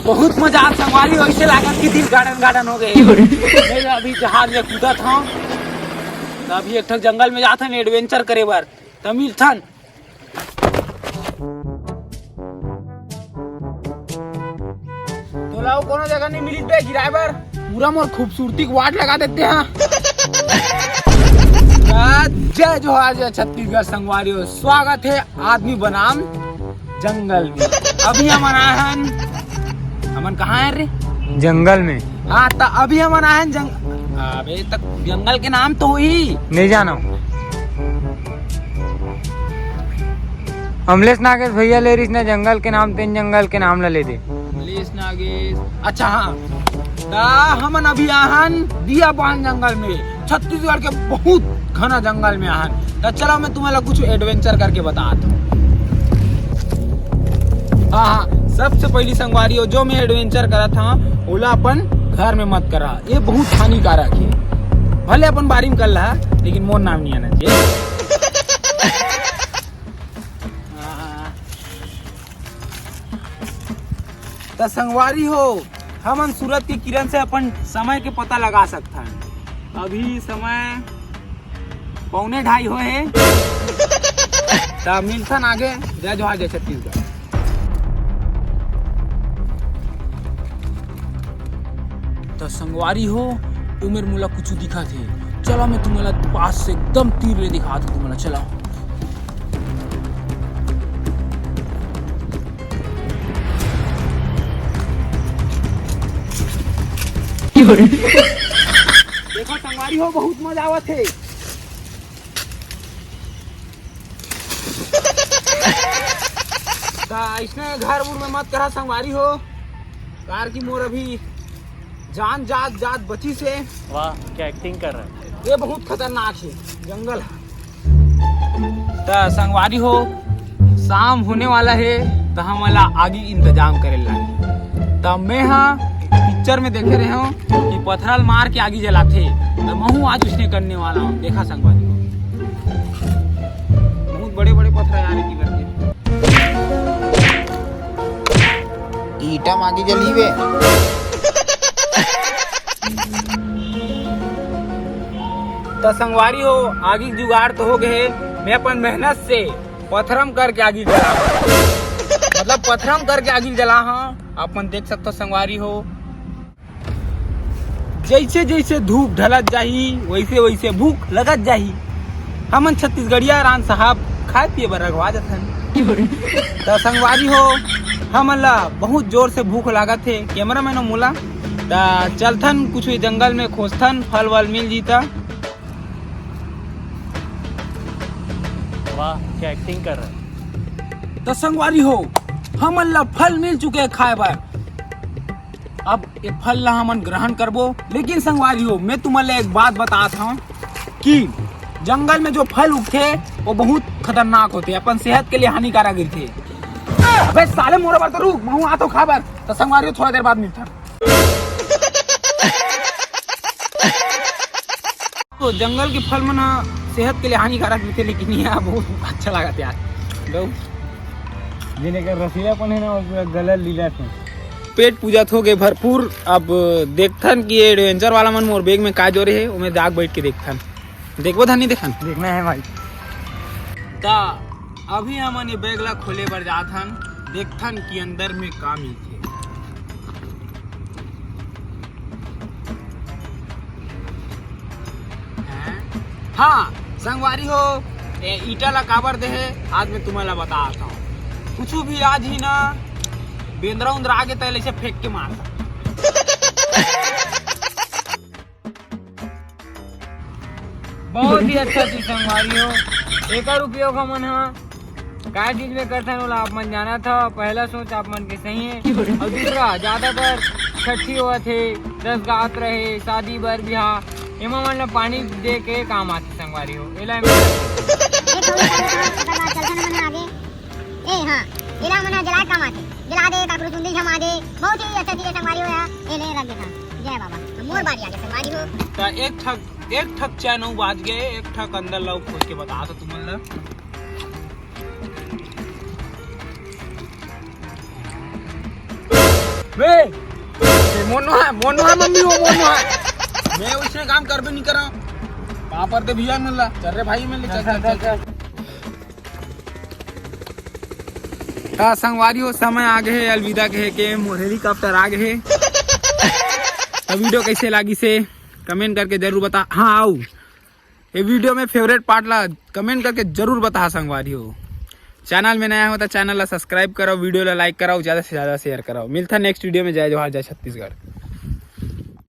बहुत मजा आ संगवारी वैसे लागत कि दिल गार्डन गार्डन हो गए। अभी जहाज में कूदा था अभी एक ठक जंगल में जाता एडवेंचर करे बार तमिल थन तो लाओ कोनो जगह नहीं मिली पे गिराए बार पूरा मोर खूबसूरती को वाट लगा देते हैं। जय जोहार जय छत्तीसगढ़ संगवारियों, स्वागत है आदमी बनाम जंगल में। अभी हम आए हैं हमन कहाँ है रे जंगल में। हाँ तो अभी हम आए हैं अबे तक जंगल के नाम तो ही नहीं जाना। अमलेश नागेश भैया ले रही ना जंगल के नाम तेन जंगल के नाम ला ले दे। अमलेश नागेश अच्छा हाँ हमन अभी आहन दिया बान जंगल में, छत्तीसगढ़ के बहुत घना जंगल में आहन। तो चलो मैं तुम्हें कुछ एडवेंचर करके बताता हूँ। हाँ सबसे पहली संगवारी हो जो मैं एडवेंचर करा था ओला अपन घर में मत करा, ये बहुत हानिकारक है। भले अपन बारी में कर रहा लेकिन मोर नाम नहीं आना चाहिए। तो संगवारी हो हमन सूरज की किरण से अपन समय के पता लगा सकता है। अभी समय 2:45 हुए है। तो मिलथन आगे जय जोहार जय छत्तीसगढ़। तो संगवारी हो उमेर मोला कुछ दिखा थे, चलो मैं तुम्हारा पास से एकदम तीर ले दिखा था तुम्हारा। चलो देखो संगवारी हो बहुत मजा आवत है। इसने घर उर में मत करा संगवारी हो, कार की मोर अभी जान जात बची से। वाह क्या एक्टिंग कर रहा है। ये बहुत खतरनाक है जंगल है। तो संगवारी हो शाम होने वाला है तो हम वाला आगे इंतजाम करे लागे। तो मैं हाँ पिक्चर में देखे रहे हूँ कि पथरल मार के आगे जलाते, तो मैं आज उसने करने वाला हूँ। देखा संगवारी हो बहुत बड़े बड़े पत्थर यार की करके ईटा मागी जली वे। तो संगवारी हो आगे जुगाड़ तो हो गए। मैं अपन मेहनत से पथरम करके आगे जला, मतलब पथरम करके आगे जला। हाँ अपन देख सकते हो संगवारी हो जैसे जैसे धूप ढलत जाही वैसे वैसे भूख लगत जाही। हमन छत्तीसगढ़िया रान साहब खाए पिए बर रखवा देथन। तो संगवारी हो हमन ला बहुत जोर से भूख लागत है। कैमरा मैन मोला तो चलथन कुछ जंगल में खोजथन फल वल मिल जीता। वाह क्या एक्टिंग कर रहा है। तो संगवारी हो हमन ला फल मिल चुके खाए बार। अब ये फल ला हमन ग्रहण करबो, लेकिन संगवारी हो मैं तुम्हारे एक बात बताता हूँ कि जंगल में जो फल उगते वो बहुत खतरनाक होते, अपन सेहत के लिए हानिकारक गिरते। अबे साले मोरा बार तो रुक, मैं आ तो खा बार। तो संगवारी हो थोड़ा देर बाद मिलता। तो जंगल के फल मना सेहत के लिए हानिकारक भी थे, लेकिन यहाँ बहुत अच्छा लगा था यार। जिन्हें रसीलापन है ना पूरा गला लीला थे। पेट पूजा हो गए भरपूर। अब देखथन कि एडवेंचर वाला मन मोर बैग में का जोरे है, मैं जाग बैठ के देखथन। देखबो धनी देखन देखना है भाई। ता अभी हमन ये बैग ला खोले बर जाथन, देखथन कि अंदर में का मिलथे। हाँ संगवारी हो ईटा ला काबर दे है आज मैं तुम्हें बताता हूँ। कुछ भी आज ही ना बेंद्रा उंद्रा आगे तले से फेंक के मार। बहुत ही अच्छा चीज संगवारी हो। एक उपयोग हमन का चीज में करथन ओला आप मन जाना था। पहला सोच आप मन के सही है और दूसरा ज्यादातर छठी हुआ थे 10 गात रहे शादी बर बिहार एमा मन ला पानी दे के काम आते संगवारी हो। एला एला मन जला काम आते, जला दे काकरू चुंदी जमा दे। बहुत ही अच्छा चीज संगवारी हो यार। एले रख देता। जय बाबा मोर बारी आगे संगवारी हो। तो एक ठक चाय 9 बाज गए, एक ठक अंदर लाओ खोज के बता तो तुमन ला। बे मोनो है मम्मी वो मोनो है। मैं उसने काम कर भी नहीं कर रहा हूँ। वहाँ पर तो भैया मिल रहा। चल रे भाई मिल चल। हाँ संगवारियों समय आ गए अलविदा कहे के मोर हेलीकॉप्टर आ गए। तो वीडियो कैसे लगी से कमेंट करके जरूर बता। हाँ आओ ये वीडियो में फेवरेट पार्ट ला कमेंट करके जरूर बता संगवारियों। चैनल में नया हो तो चैनल ला सब्सक्राइब करो, वीडियो ला लाइक कराओ, ज़्यादा से ज़्यादा शेयर कराओ। मिलता नेक्स्ट वीडियो में। जय जोहार, जय छत्तीसगढ़।